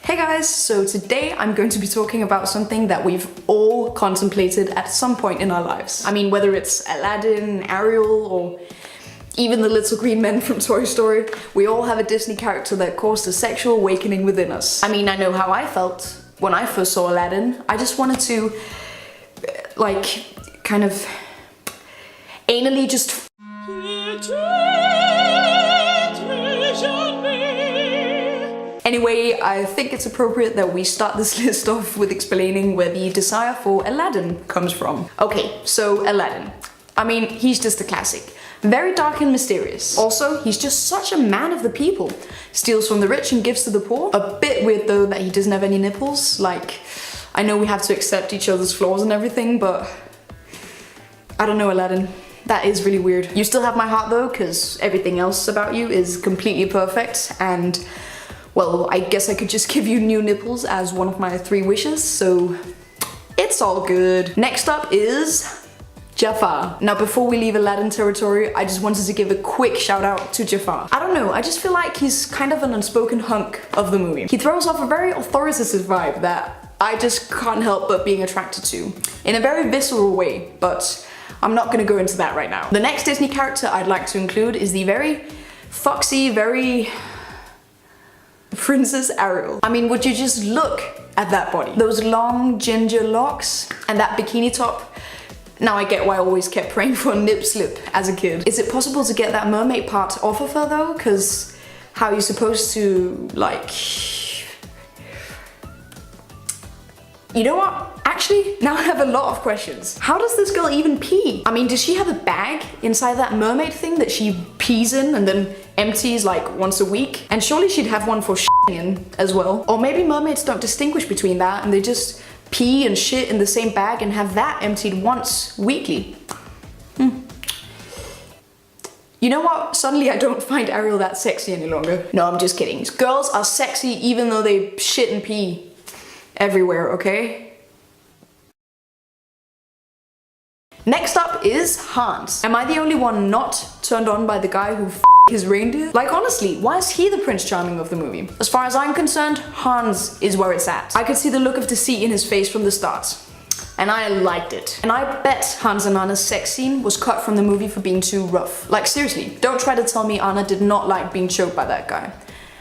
Hey guys, so today I'm going to be talking about something that we've all contemplated at some point in our lives. I mean, whether it's Aladdin, Ariel, or even the little green men from Toy Story, we all have a Disney character that caused a sexual awakening within us. I mean, I know how I felt when I first saw Aladdin. I just wanted to, kind of anally just Anyway, I think it's appropriate that we start this list off with explaining where the desire for Aladdin comes from. Okay, so Aladdin. I mean, he's just a classic. Very dark and mysterious. Also, he's just such a man of the people. Steals from the rich and gives to the poor. A bit weird though that he doesn't have any nipples. Like, I know we have to accept each other's flaws and everything, but I don't know, Aladdin. That is really weird. You still have my heart though, because everything else about you is completely perfect, and well, I guess I could just give you new nipples as one of my 3 wishes, so it's all good. Next up is Jafar. Now before we leave Aladdin territory, I just wanted to give a quick shout out to Jafar. I don't know, I just feel like he's kind of an unspoken hunk of the movie. He throws off a very authoritative vibe that I just can't help but being attracted to, in a very visceral way, but I'm not gonna go into that right now. The next Disney character I'd like to include is the very foxy, very Princess Ariel. I mean, would you just look at that body? Those long ginger locks and that bikini top. Now I get why I always kept praying for a nip slip as a kid. Is it possible to get that mermaid part off of her though? Because how are you supposed to, You know what? Actually, now I have a lot of questions. How does this girl even pee? I mean, does she have a bag inside that mermaid thing that she pees in and then empties like once a week? And surely she'd have one for shitting in as well. Or maybe mermaids don't distinguish between that and they just pee and shit in the same bag and have that emptied once weekly. You know what? Suddenly I don't find Ariel that sexy any longer. No, I'm just kidding. Girls are sexy even though they shit and pee everywhere, okay? Next up is Hans. Am I the only one not turned on by the guy who his reindeer? Like honestly, why is he the Prince Charming of the movie? As far as I'm concerned, Hans is where it's at. I could see the look of deceit in his face from the start, and I liked it. And I bet Hans and Anna's sex scene was cut from the movie for being too rough. Like seriously, don't try to tell me Anna did not like being choked by that guy.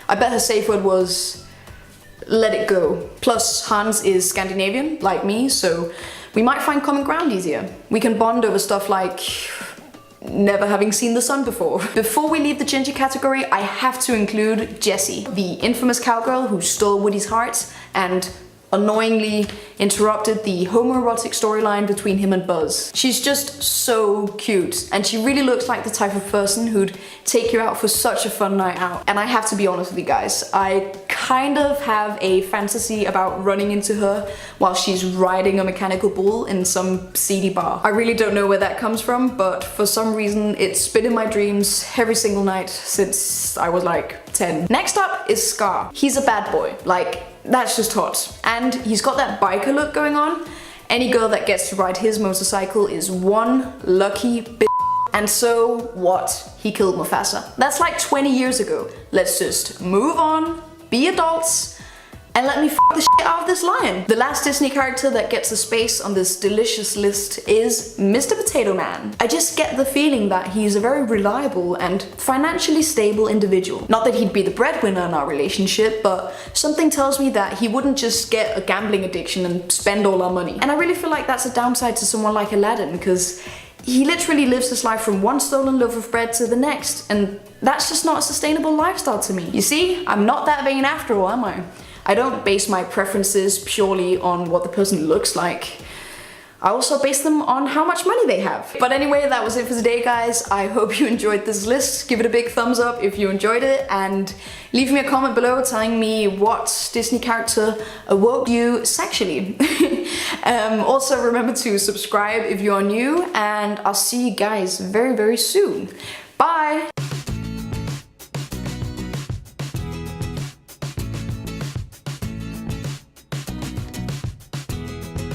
I bet her safe word was let it go. Plus, Hans is Scandinavian, like me, so we might find common ground easier. We can bond over stuff like never having seen the sun before. Before we leave the ginger category, I have to include Jessie, the infamous cowgirl who stole Woody's heart and annoyingly interrupted the homoerotic storyline between him and Buzz. She's just so cute, and she really looks like the type of person who'd take you out for such a fun night out. And I have to be honest with you guys, I kind of have a fantasy about running into her while she's riding a mechanical bull in some seedy bar. I really don't know where that comes from, but for some reason it's been in my dreams every single night since I was like 10. Next up is Scar. He's a bad boy, that's just hot. And he's got that biker look going on. Any girl that gets to ride his motorcycle is one lucky bitch. And so what? He killed Mufasa. That's like 20 years ago. Let's just move on, be adults, and let me f the shit out of this lion. The last Disney character that gets a space on this delicious list is Mr. Potato Man. I just get the feeling that he's a very reliable and financially stable individual. Not that he'd be the breadwinner in our relationship, but something tells me that he wouldn't just get a gambling addiction and spend all our money. And I really feel like that's a downside to someone like Aladdin, because he literally lives his life from one stolen loaf of bread to the next, and that's just not a sustainable lifestyle to me. You see, I'm not that vain after all, am I? I don't base my preferences purely on what the person looks like. I also base them on how much money they have. But anyway, that was it for today, guys. I hope you enjoyed this list. Give it a big thumbs up if you enjoyed it, and leave me a comment below telling me what Disney character awoke you sexually. Also remember to subscribe if you are new, and I'll see you guys very, very soon. Bye!